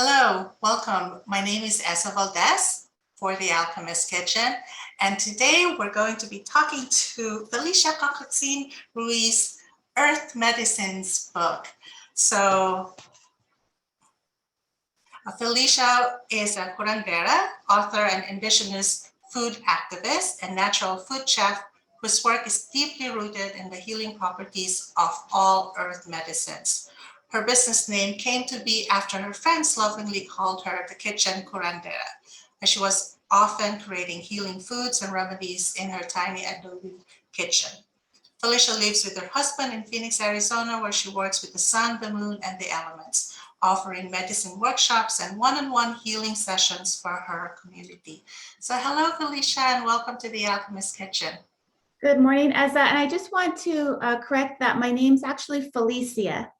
Hello, welcome. My name is Ezza Valdes for the Alchemist Kitchen, and today we're going to be talking to Felicia Cocotzin Ruiz, Earth Medicines book. So Felicia is a curandera, author and Indigenous food activist and natural food chef whose work is deeply rooted in the healing properties of all earth medicines. Her business name came to be after her friends lovingly called her the kitchen curandera, as she was often creating healing foods and remedies in her tiny adobe kitchen. Felicia lives with her husband in Phoenix, Arizona, where she works with the sun, the moon, and the elements, offering medicine workshops and one-on-one healing sessions for her community. So hello, Felicia, and welcome to the Alchemist Kitchen. Good morning, Ezza. And I just want to correct that my name's actually Felicia.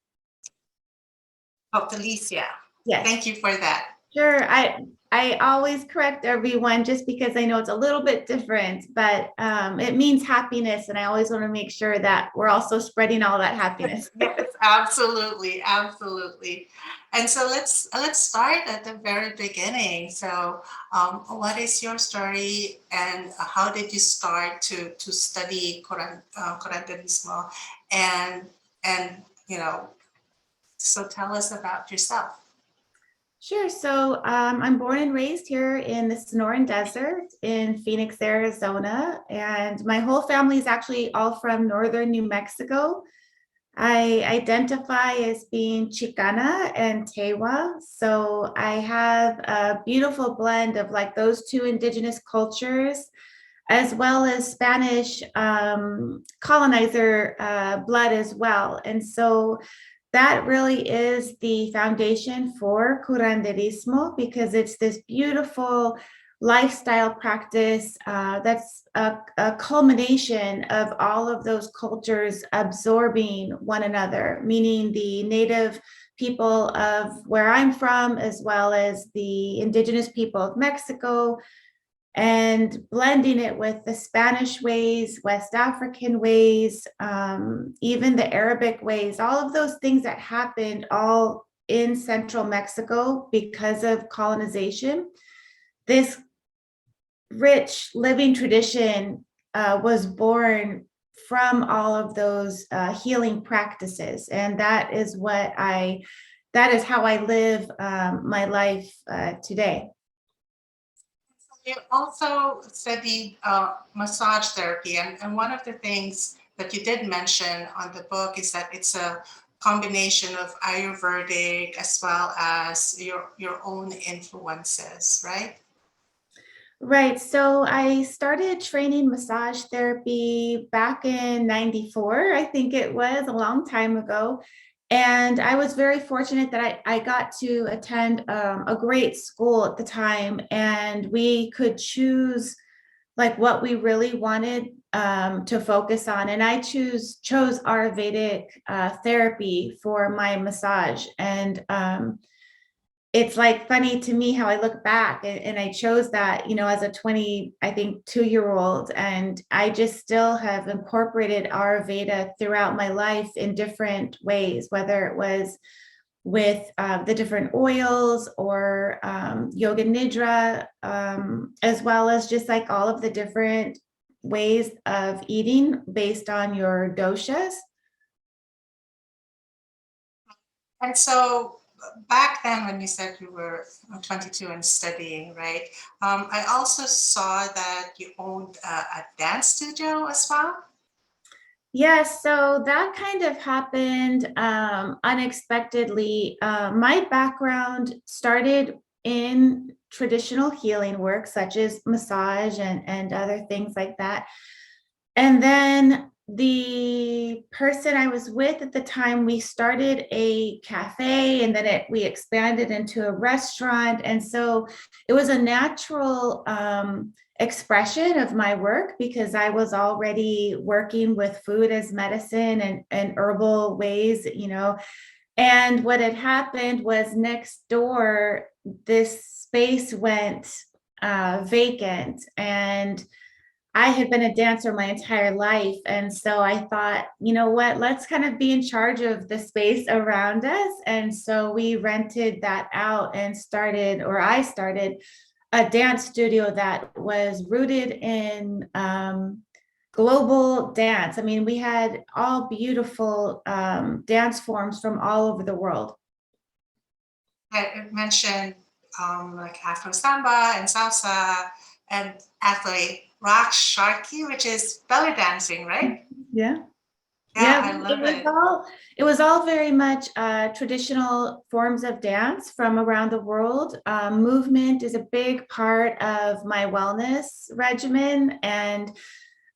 Oh, Felicia. Yes. Thank you for that. Sure. I always correct everyone just because I know it's a little bit different, but it means happiness. And I always want to make sure that we're also spreading all that happiness. Yes, absolutely, absolutely. And so let's start at the very beginning. So what is your story and how did you start to study curanderismo and so tell us about yourself. Sure. So I'm born and raised here in the Sonoran Desert in Phoenix, Arizona, and my whole family is actually all from northern New Mexico. I identify as being Xicana and Tewa. So I have a beautiful blend of like those two indigenous cultures, as well as Spanish colonizer blood as well. And so that really is the foundation for curanderismo, because it's this beautiful lifestyle practice that's a culmination of all of those cultures absorbing one another, meaning the native people of where I'm from, as well as the indigenous people of Mexico, and blending it with the Spanish ways, West African ways, even the Arabic ways, all of those things that happened all in central Mexico because of colonization. This rich living tradition was born from all of those healing practices. And that is how I live my life today. You also studied massage therapy, and one of the things that you did mention on the book is that it's a combination of Ayurvedic as well as your own influences, right? Right. So I started training massage therapy back in 94, I think it was a long time ago. And I was very fortunate that I got to attend a great school at the time, and we could choose like what we really wanted to focus on. And I chose Ayurvedic therapy for my massage. And it's like funny to me how I look back and I chose that, as a 2-year-old, and I just still have incorporated Ayurveda throughout my life in different ways, whether it was with the different oils or yoga nidra, as well as just like all of the different ways of eating based on your doshas. And so back then, when you said you were 22 and studying, right? I also saw that you owned a dance studio as well. Yes, so that kind of happened unexpectedly. My background started in traditional healing work, such as massage and other things like that. And then the person I was with at the time, we started a cafe, and then we expanded into a restaurant. And so it was a natural expression of my work, because I was already working with food as medicine and herbal ways, And what had happened was next door, this space went vacant, and I had been a dancer my entire life. And so I thought, you know what, let's kind of be in charge of the space around us. And so we rented that out and started, or I started a dance studio that was rooted in global dance. I mean, we had all beautiful dance forms from all over the world. I mentioned like Afro Samba and Salsa and actually rock sharky, which is belly dancing, right? Yeah. Yeah, Yeah, I love it. it was all very much traditional forms of dance from around the world. Movement is a big part of my wellness regimen, and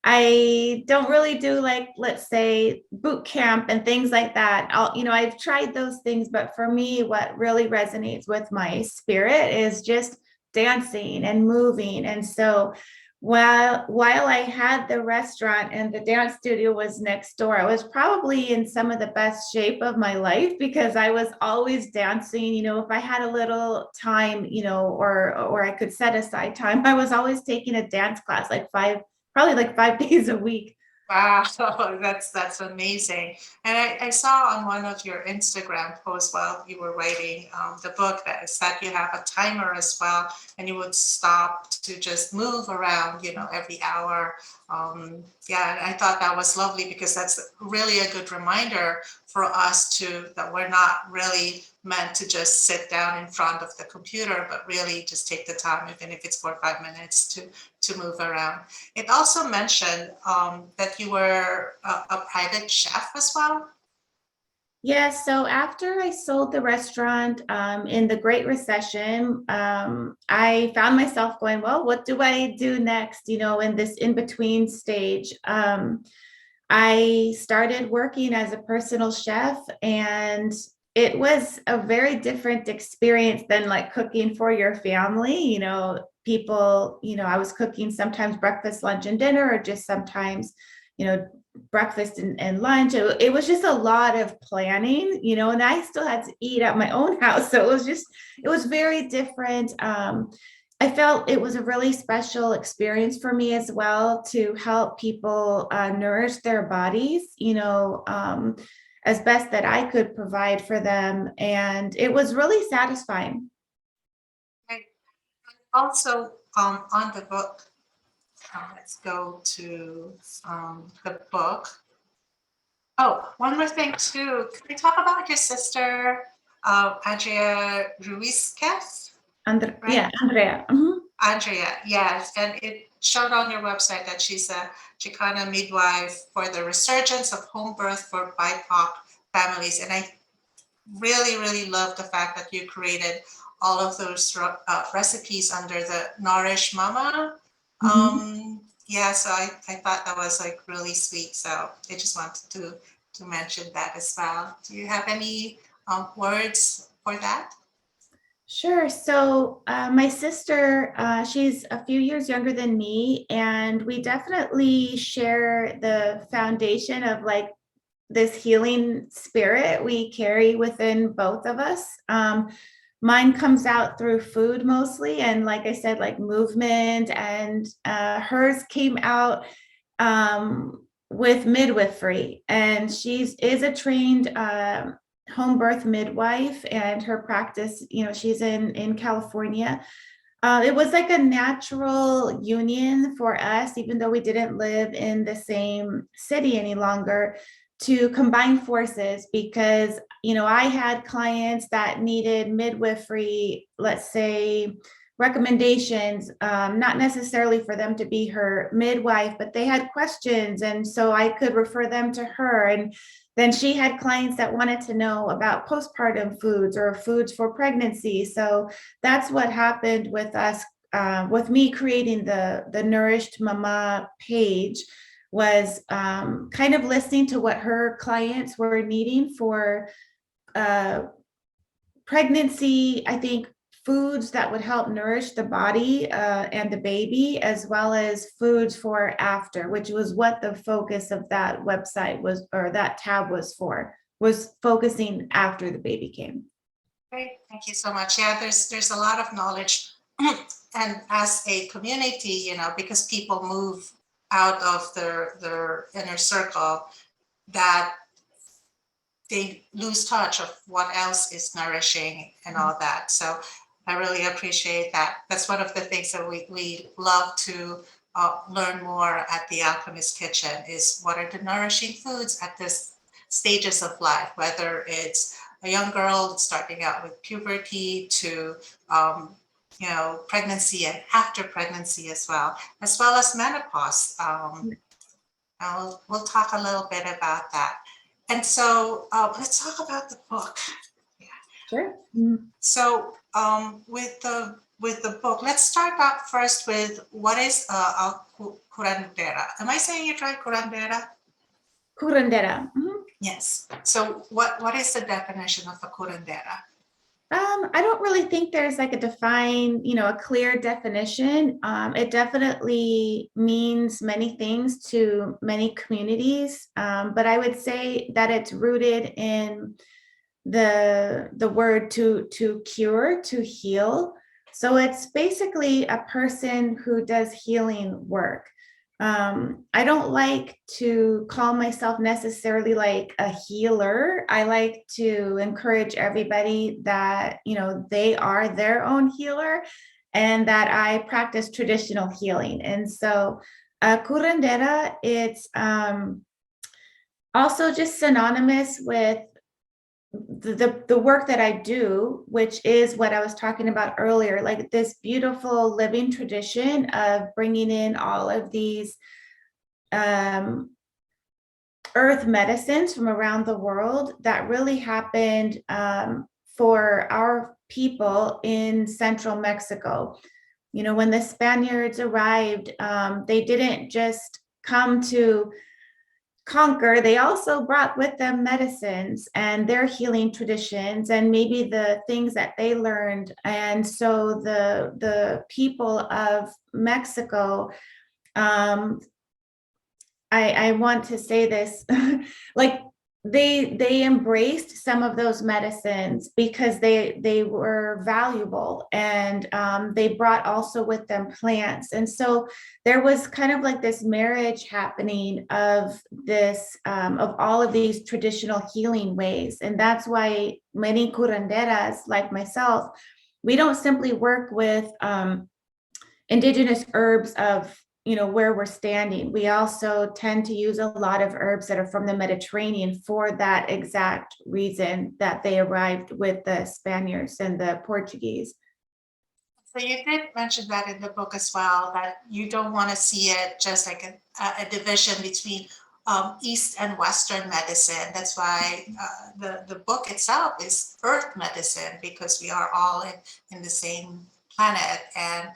I don't really do like, let's say, boot camp and things like that. I've tried those things, but for me, what really resonates with my spirit is just dancing and moving. And so while I had the restaurant and the dance studio was next door, I was probably in some of the best shape of my life because I was always dancing. If I had a little time, or I could set aside time, I was always taking a dance class probably like 5 days a week. Wow, that's amazing. And I saw on one of your Instagram posts while you were writing the book that is that you have a timer as well, and you would stop to just move around, every hour. Yeah, I thought that was lovely because that's really a good reminder for us that we're not really meant to just sit down in front of the computer, but really just take the time, even if it's for 5 minutes, to move around. It also mentioned that you were a private chef as well. Yeah, so after I sold the restaurant in the Great Recession, I found myself going, well, what do I do next, in this in-between stage? I started working as a personal chef, and it was a very different experience than like cooking for your family. I was cooking sometimes breakfast, lunch, and dinner, or just sometimes, breakfast and lunch. It was just a lot of planning, and I still had to eat at my own house. So it was very different. I felt it was a really special experience for me as well to help people nourish their bodies, as best that I could provide for them. And it was really satisfying. Right. Also, on the book, let's go to the book. Oh, one more thing too. Can we talk about your sister, Andrea Ruiz, right? Yeah, Andrea. Mhm. Andrea, yes, and it showed on your website that she's a Xicana midwife for the resurgence of home birth for BIPOC families. And I really, really love the fact that you created all of those recipes under the Nourish Mama. Yeah, so I thought that was like really sweet. So I just wanted to mention that as well. Do you have any words for that? Sure. So my sister, she's a few years younger than me, and we definitely share the foundation of like this healing spirit we carry within both of us. Mine comes out through food mostly, and like I said, like movement, and hers came out with midwifery, and is a trained home birth midwife, and her practice, she's in California. It was like a natural union for us, even though we didn't live in the same city any longer, to combine forces because, I had clients that needed midwifery, let's say, recommendations, not necessarily for them to be her midwife, but they had questions. And so I could refer them to her. And then she had clients that wanted to know about postpartum foods or foods for pregnancy. So that's what happened with us, with me creating the Nourished Mama page, was kind of listening to what her clients were needing for pregnancy. I think foods that would help nourish the body and the baby, as well as foods for after, which was what the focus of that website was, or that tab was focusing after the baby came. Great, thank you so much. Yeah, there's a lot of knowledge, and as a community, because people move out of their inner circle, that they lose touch of what else is nourishing and all that. So I really appreciate that. That's one of the things that we love to learn more at the Alchemist Kitchen, is what are the nourishing foods at this stages of life, whether it's a young girl starting out with puberty to pregnancy and after pregnancy as well as menopause. We'll talk a little bit about that. And so let's talk about the book. Yeah. Sure. So with the book, let's start out first with what is a curandera. Am I saying it right, curandera? Kurendera. Yes. So what is the definition of a curandera? I don't really think there's like a defined, a clear definition. It definitely means many things to many communities, but I would say that it's rooted in the word to cure, to heal. So it's basically a person who does healing work. I don't like to call myself necessarily like a healer. I like to encourage everybody that, they are their own healer, and that I practice traditional healing. And so curandera, it's also just synonymous with the work that I do, which is what I was talking about earlier, like this beautiful living tradition of bringing in all of these earth medicines from around the world that really happened for our people in central Mexico. When the Spaniards arrived, they didn't just come to conquer, they also brought with them medicines and their healing traditions and maybe the things that they learned. And so the people of Mexico, I want to say this, like they embraced some of those medicines because they were valuable, and they brought also with them plants. And so there was kind of like this marriage happening of this of all of these traditional healing ways. And that's why many curanderas like myself, we don't simply work with indigenous herbs of where we're standing. We also tend to use a lot of herbs that are from the Mediterranean for that exact reason, that they arrived with the Spaniards and the Portuguese. So you did mention that in the book as well, that you don't want to see it just like a division between East and Western medicine. That's why the book itself is Earth medicine, because we are all in the same planet, and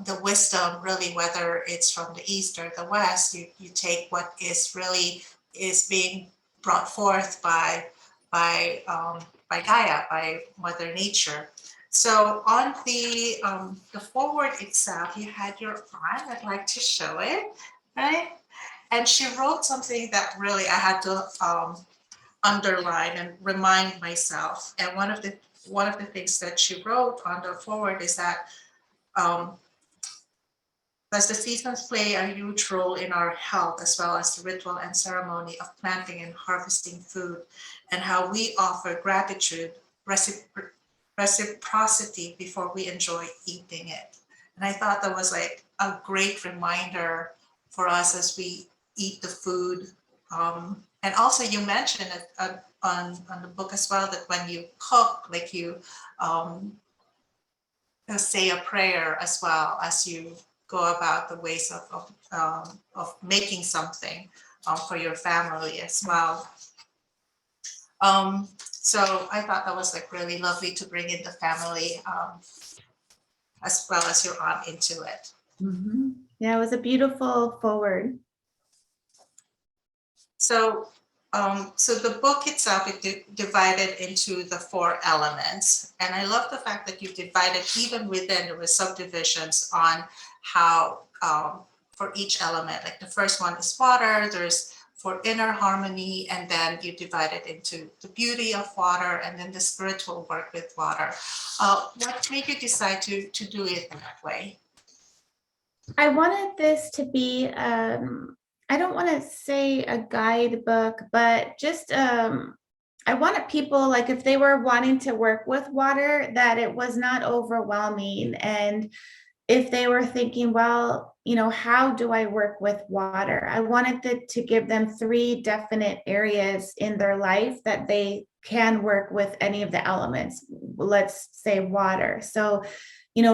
the wisdom, really, whether it's from the East or the West, you take what is really is being brought forth by Gaia, by Mother Nature. So on the forward itself, you had your aunt. I'd like to show it, right? And she wrote something that really I had to underline and remind myself. And one of the things that she wrote on the forward is that thus the seasons play a huge role in our health, as well as the ritual and ceremony of planting and harvesting food, and how we offer gratitude, reciprocity before we enjoy eating it. And I thought that was like a great reminder for us as we eat the food. And also you mentioned it on the book as well, that when you cook, like you say a prayer as well as you go about the ways of making something for your family as well. So I thought that was like really lovely to bring in the family as well as your aunt into it. Mm-hmm. Yeah, it was a beautiful forward. So, so the book itself is divided into the 4 elements, and I love the fact that you divided even within there were subdivisions on how for each element. Like the first one is water. There's for inner harmony, and then you divide it into the beauty of water, and then the spiritual work with water. What made you decide to do it that way? I wanted this to be, I don't want to say a guidebook, but just, I wanted people, like if they were wanting to work with water, that it was not overwhelming. And if they were thinking, well, how do I work with water? I wanted to give them 3 definite areas in their life that they can work with any of the elements, let's say water. So,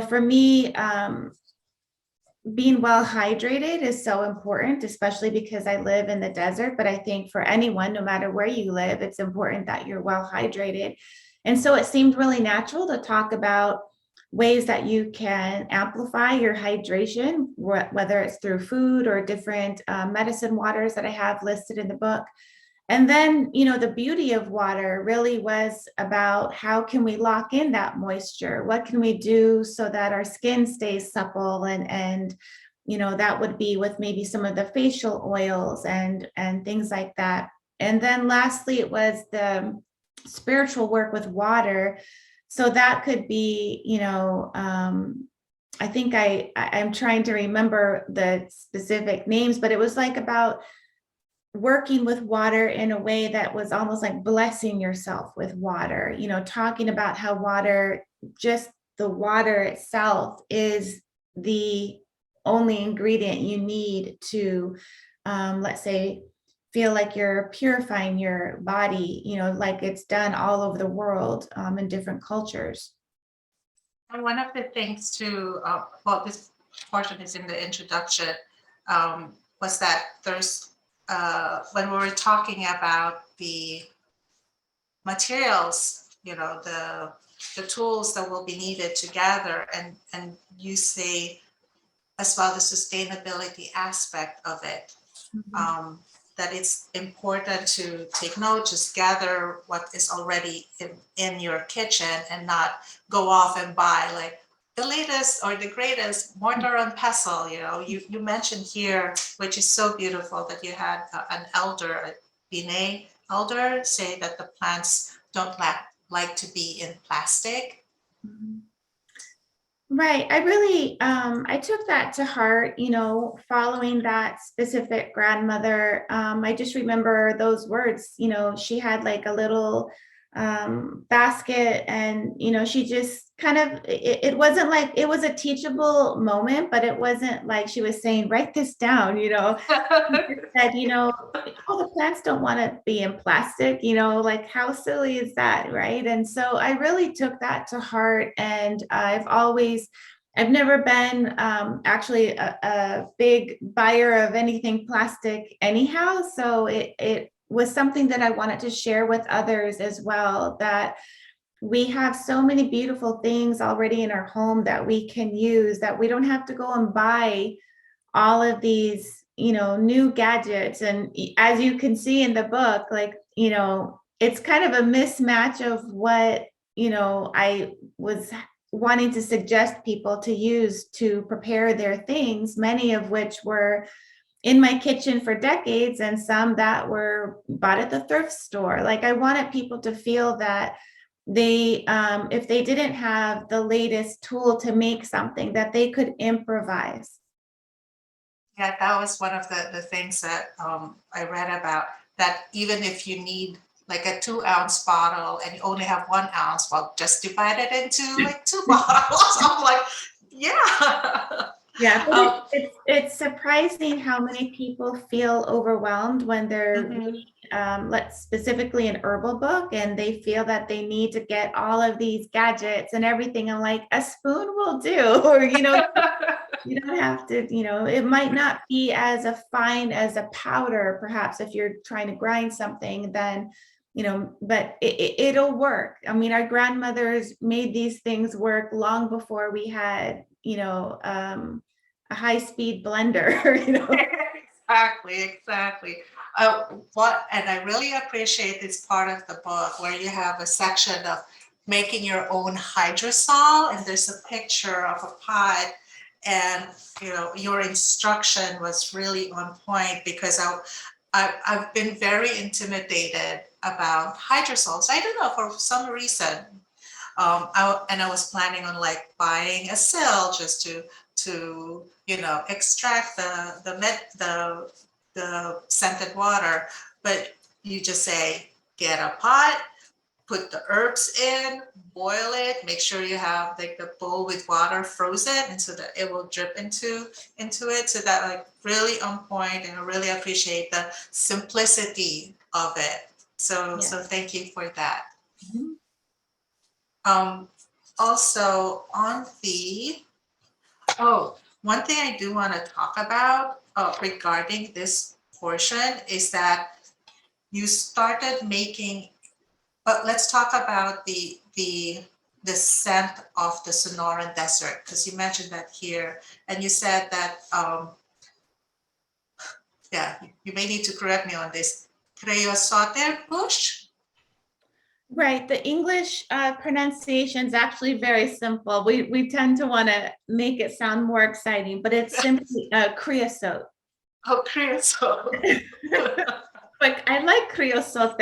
for me, being well hydrated is so important, especially because I live in the desert. But I think for anyone, no matter where you live, it's important that you're well hydrated. And so it seemed really natural to talk about ways that you can amplify your hydration, whether it's through food or different medicine waters that I have listed in the book. And then, the beauty of water really was about how can we lock in that moisture? What can we do so that our skin stays supple, and that would be with maybe some of the facial oils and things like that. And then lastly, it was the spiritual work with water. So that could be, I think I'm trying to remember the specific names, but it was like about working with water in a way that was almost like blessing yourself with water, talking about how water, just the water itself, is the only ingredient you need to, let's say, feel like you're purifying your body, like it's done all over the world, in different cultures. And one of the things too, well, this portion is in the introduction, was that there's, when we were talking about the materials, the tools that will be needed to gather, and you say as well the sustainability aspect of it, that it's important to take note, just gather what is already in your kitchen and not go off and buy like the latest or the greatest mortar and pestle. You mentioned here, which is so beautiful, that you had an elder, a Bine elder, say that the plants don't like to be in plastic. Right. I really, I took that to heart, following that specific grandmother. I just remember those words, she had like a little basket, and, she just kind of, it wasn't like, it was a teachable moment, but it wasn't like she was saying, write this down, She said, oh, the plants don't want to be in plastic, like how silly is that, right? And so I really took that to heart, and I've never been actually a big buyer of anything plastic anyhow. So it was something that I wanted to share with others as well, that we have so many beautiful things already in our home that we can use, that we don't have to go and buy all of these, new gadgets. And as you can see in the book, like, it's kind of a mismatch of what, I was wanting to suggest people to use to prepare their things, many of which were in my kitchen for decades, and some that were bought at the thrift store. Like, I wanted people to feel that they, if they didn't have the latest tool to make something, that they could improvise. Yeah, that was one of the things that I read about, that even if you need like a 2-ounce bottle and you only have 1 ounce, well, just divide it into like 2 bottles. I'm like, yeah. Yeah, but it's surprising how many people feel overwhelmed when they're reading, let's specifically an herbal book, and they feel that they need to get all of these gadgets and everything. I'm like, a spoon will do, or you don't have to, it might not be as a fine as a powder, perhaps, if you're trying to grind something, then but it'll work. I mean, our grandmothers made these things work long before we had, a high-speed blender. Exactly. And I really appreciate this part of the book where you have a section of making your own hydrosol, and there's a picture of a pot, and your instruction was really on point, because I've been very intimidated about hydrosols. I don't know, for some reason. I was planning on like buying a cell just to to extract the scented water, but you just say, get a pot, put the herbs in, boil it, make sure you have like the bowl with water frozen, and so that it will drip into it. So that like really on point, and I really appreciate the simplicity of it. So thank you for that. Also on the, one thing I do want to talk about regarding this portion is that you started making, but let's talk about the scent of the Sonoran Desert, because you mentioned that here, and you said that, you may need to correct me on this, creosote bush? Right. The English pronunciation is actually very simple. We tend to want to make it sound more exciting, but it's simply creosote. Oh, creosote. Like, I like creosote.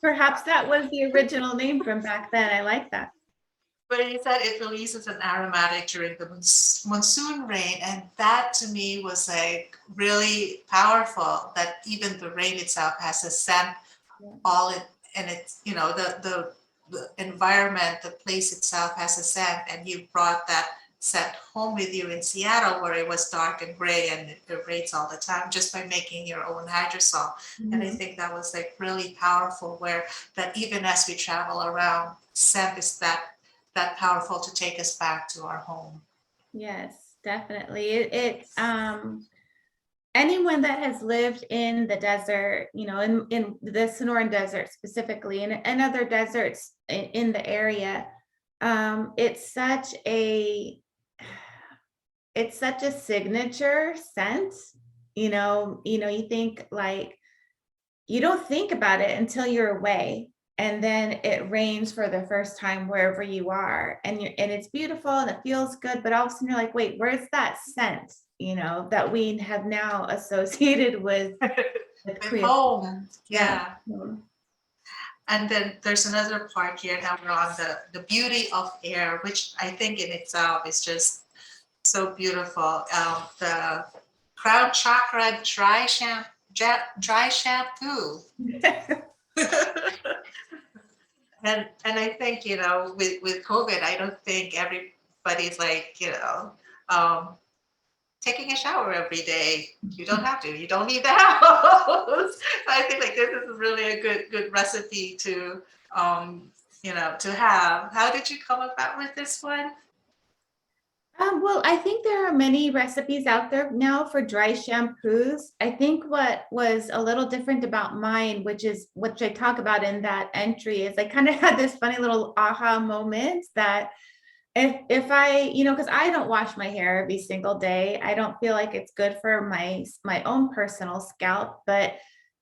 Perhaps that was the original name from back then. I like that. But you said it releases an aromatic during the monsoon rain, and that to me was like really powerful, that even the rain itself has a scent, all it, and it's, the environment, the place itself has a scent, and you brought that scent home with you in Seattle, where it was dark and gray and it rains all the time, just by making your own hydrosol. And I think that was like really powerful, where that even as we travel around, scent is that powerful to take us back to our home. Yes, definitely. Anyone that has lived in the desert, in the Sonoran Desert specifically, and other deserts in the area, it's such a signature scent. You think like, you don't think about it until you're away, and then it rains for the first time wherever you are, and it's beautiful and it feels good, but all of a sudden you're like, wait, where's that scent, that we have now associated with home. Yeah. And then there's another part here, now we're on the beauty of air, which I think in itself is just so beautiful. The crown chakra dry shampoo. And I think, with COVID, I don't think everybody's like, taking a shower every day. You don't have to. You don't leave the house. I think like this is really a good recipe to to have. How did you come about with this one? Well, I think there are many recipes out there now for dry shampoos. I think what was a little different about mine, which I talk about in that entry, is I kind of had this funny little aha moment that if I, because I don't wash my hair every single day, I don't feel like it's good for my own personal scalp, but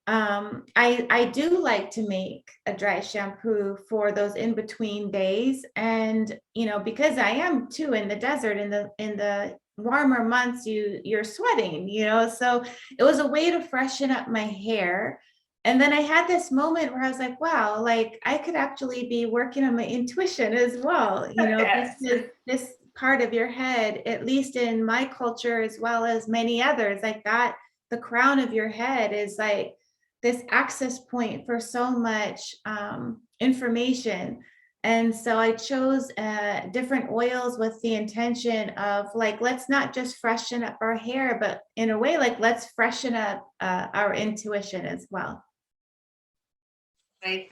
I do like to make a dry shampoo for those in between days. And because I am too in the desert, in the warmer months, you're sweating, so it was a way to freshen up my hair. And then I had this moment where I was like, wow, like I could actually be working on my intuition as well, Yes. this part of your head, at least in my culture as well as many others, like that, the crown of your head is like this access point for so much information. And so I chose different oils with the intention of like, let's not just freshen up our hair, but in a way, like let's freshen up our intuition as well. Right.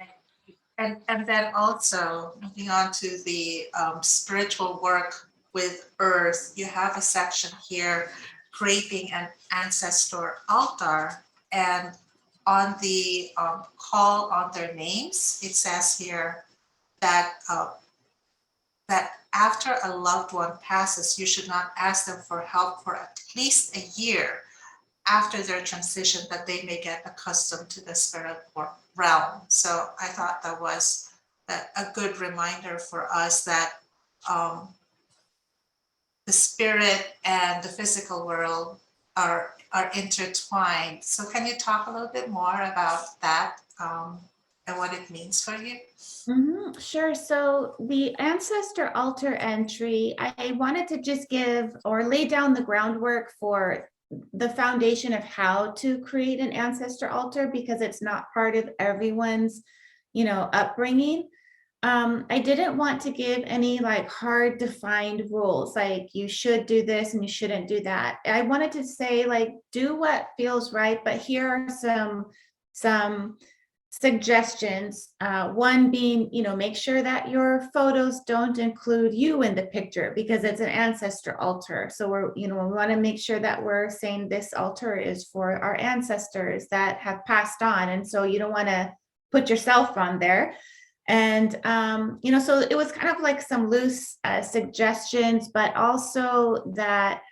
And then also moving on to the spiritual work with earth, you have a section here, creating an ancestor altar, and on the call on their names, it says here that that after a loved one passes, you should not ask them for help for at least a year after their transition, that they may get accustomed to the spirit realm. So I thought that was a good reminder for us that the spirit and the physical world are intertwined. So can you talk a little bit more about that and what it means for you? Sure. So the ancestor altar entry, I wanted to just give or lay down the groundwork for the foundation of how to create an ancestor altar, because it's not part of everyone's, upbringing. I didn't want to give any like hard defined rules, like you should do this and you shouldn't do that. I wanted to say like, do what feels right, but here are some suggestions. One being, make sure that your photos don't include you in the picture because it's an ancestor altar. So we want to make sure that we're saying this altar is for our ancestors that have passed on. And so you don't want to put yourself on there. And, so it was kind of like some loose suggestions, but also that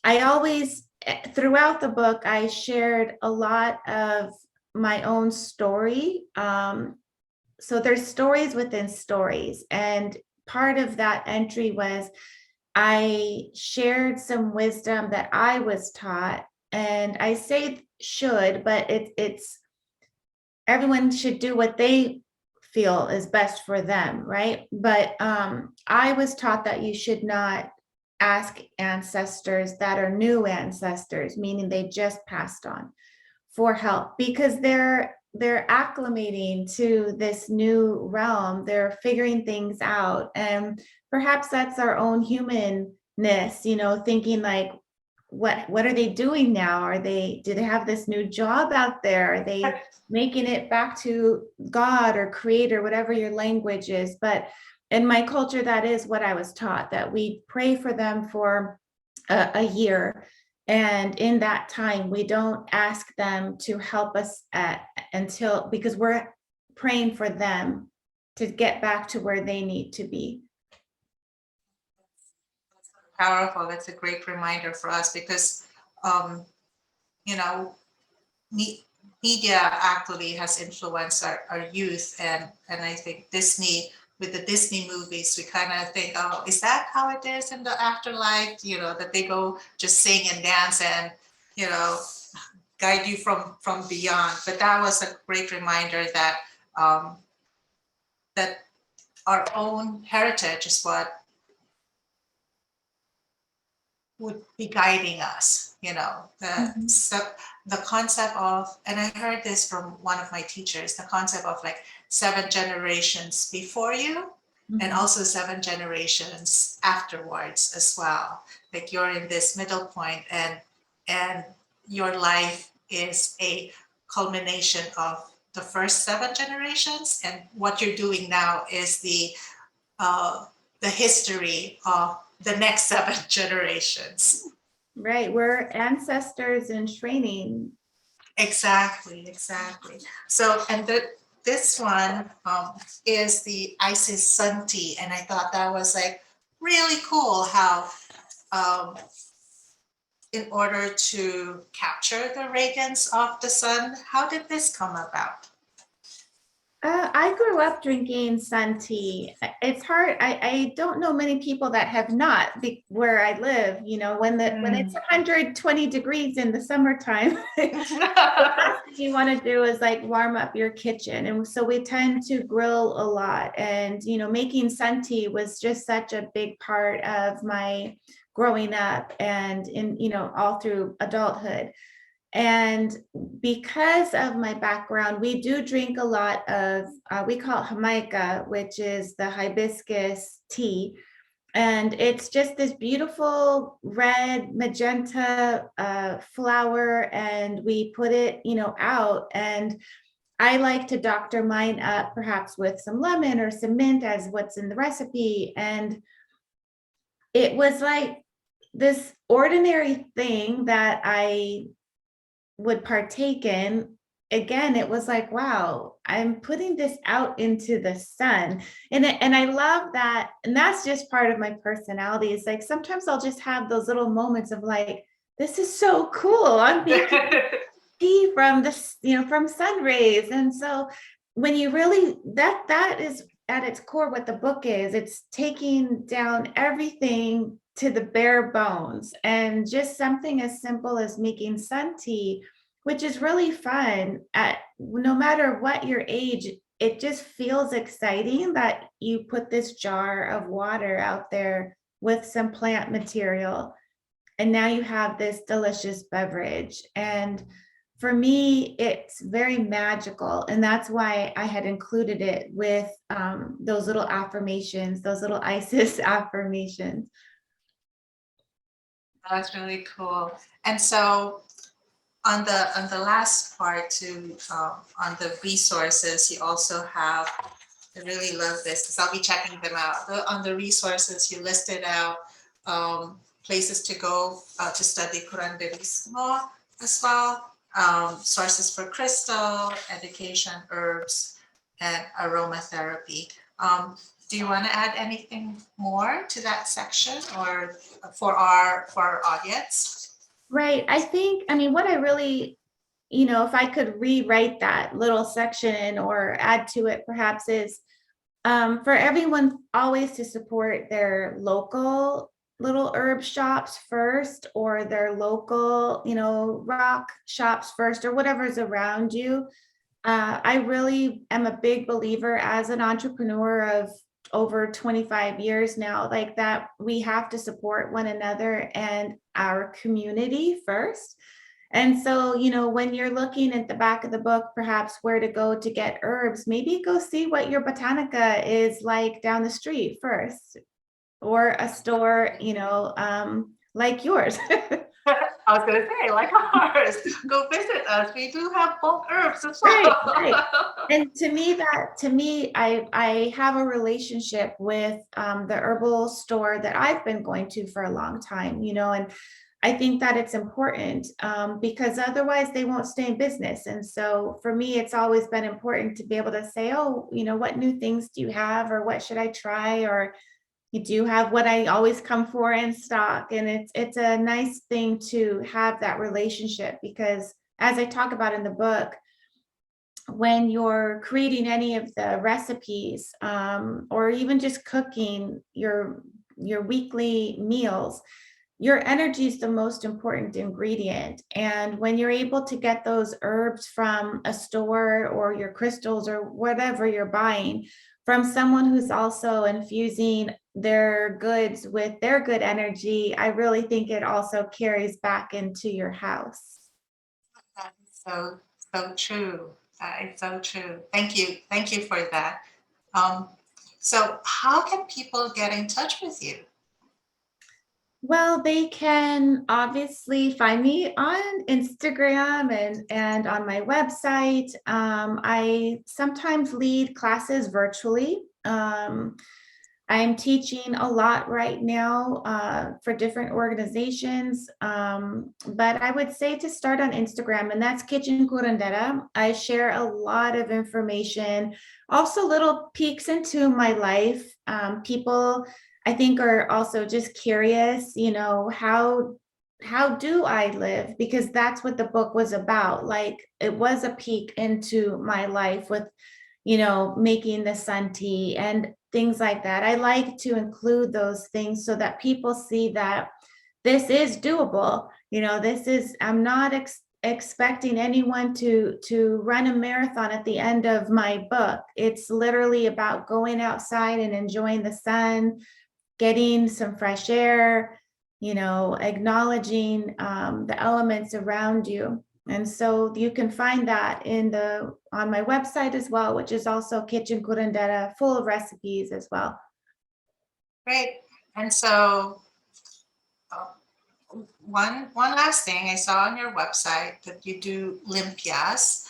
I always, throughout the book, I shared a lot of my own story. So there's stories within stories. And part of that entry was I shared some wisdom that I was taught. And I say should, but it's everyone should do what they feel is best for them, right? But I was taught that you should not ask ancestors that are new ancestors, meaning they just passed on, for help, because they're acclimating to this new realm. They're figuring things out, and perhaps that's our own humanness, thinking like, what are they doing now? Do they have this new job out there? Are they making it back to God or creator, whatever your language is? But in my culture, that is what I was taught, that we pray for them for a year. And in that time, we don't ask them to help us because we're praying for them to get back to where they need to be. Powerful. That's a great reminder for us because, you know, media actually has influenced our youth, and I think Disney, with the Disney movies, we kind of think, oh, is that how it is in the afterlife? That they go just sing and dance and guide you from beyond. But that was a great reminder that that our own heritage is what would be guiding us. The concept of, and I heard this from one of my teachers, the concept of like 7 generations before you and also 7 generations afterwards as well. Like you're in this middle point, and your life is a culmination of the first 7 generations, and what you're doing now is the history of the next 7 generations. Right, we're ancestors in training. Exactly. So, and this one is the Isis Sun tea, and I thought that was like really cool how in order to capture the radiance of the sun, how did this come about? I grew up drinking sun tea. It's hard. I don't know many people that have not where I live, when it's 120 degrees in the summertime, the last thing you want to do is like warm up your kitchen. And so we tend to grill a lot, and, making sun tea was just such a big part of my growing up and all through adulthood. And because of my background, we do drink a lot of, we call it Jamaica, which is the hibiscus tea. And it's just this beautiful red magenta flower, and we put it, out. And I like to doctor mine up, perhaps with some lemon or some mint as what's in the recipe. And it was like this ordinary thing that I would partake in. Again, it was like, wow, I'm putting this out into the sun. And I love that. And that's just part of my personality. It's like sometimes I'll just have those little moments of like, this is so cool. I'm making tea from this, from sun rays. And so when you really, that is at its core what the book is. It's taking down everything to the bare bones, and just something as simple as making sun tea, which is really fun. No matter what your age, it just feels exciting that you put this jar of water out there with some plant material, and now you have this delicious beverage. And for me, it's very magical. And that's why I had included it with those little affirmations, those little Isis affirmations. That's really cool. And so on the last part too, on the resources, you also have, I really love this because I'll be checking them out. On the resources, you listed out places to go to study curanderismo as well, sources for crystal, education, herbs, and aromatherapy. Do you want to add anything more to that section or for our audience? Right. I mean, what I really, if I could rewrite that little section or add to it perhaps is for everyone always to support their local little herb shops first, or their local, rock shops first, or whatever's around you. I really am a big believer as an entrepreneur of over 25 years now, like that we have to support one another and our community first. And so, when you're looking at the back of the book, perhaps where to go to get herbs, maybe go see what your botanica is like down the street first, or a store, like yours. I was going to say, like ours, go visit us. We do have bulk herbs as Right, well. right. And to me, I have a relationship with the herbal store that I've been going to for a long time, and I think that it's important because otherwise they won't stay in business. And so for me, it's always been important to be able to say, oh, what new things do you have, or what should I try, or you do have what I always come for in stock. And it's a nice thing to have that relationship, because as I talk about in the book, when you're creating any of the recipes or even just cooking your weekly meals, your energy is the most important ingredient. And when you're able to get those herbs from a store, or your crystals, or whatever you're buying from someone who's also infusing their goods with their good energy, I really think it also carries back into your house. That is so true. That is so true. Thank you for that. So how can people get in touch with you? Well, they can obviously find me on Instagram and on my website. I sometimes lead classes virtually. I'm teaching a lot right now for different organizations, but I would say to start on Instagram, and that's Kitchen Kurendera. I share a lot of information, also little peeks into my life. People, I think, are also just curious, how do I live? Because that's what the book was about. Like, it was a peek into my life with, making the sun tea and things like that. I like to include those things so that people see that this is doable. I'm not expecting anyone to run a marathon at the end of my book. It's literally about going outside and enjoying the sun, getting some fresh air, acknowledging the elements around you. And so you can find that on my website as well, which is also Kitchen Kurendera, full of recipes as well. Great. And so one last thing, I saw on your website that you do Olympias.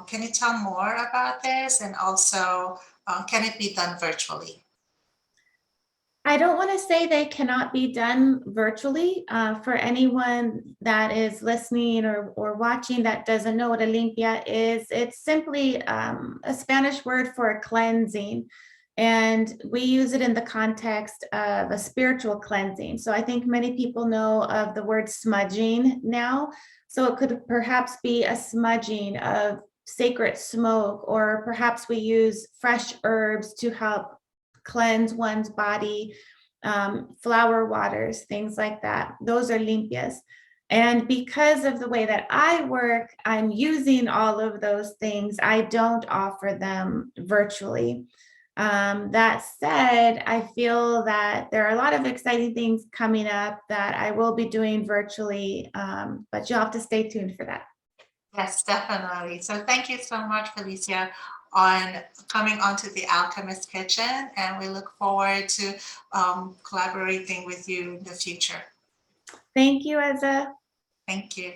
Can you tell more about this? And also, can it be done virtually? I don't want to say they cannot be done virtually. For anyone that is listening or watching that doesn't know what Olympia is, it's simply a Spanish word for cleansing. And we use it in the context of a spiritual cleansing. So I think many people know of the word smudging now. So it could perhaps be a smudging of sacred smoke, or perhaps we use fresh herbs to help cleanse one's body, flower waters, things like that. Those are limpias. And because of the way that I work, I'm using all of those things. I don't offer them virtually. That said, I feel that there are a lot of exciting things coming up that I will be doing virtually, but you'll have to stay tuned for that. Yes, definitely. So thank you so much, Felicia, on coming onto the Alchemist Kitchen, and we look forward to collaborating with you in the future. Thank you, Ezza. Thank you.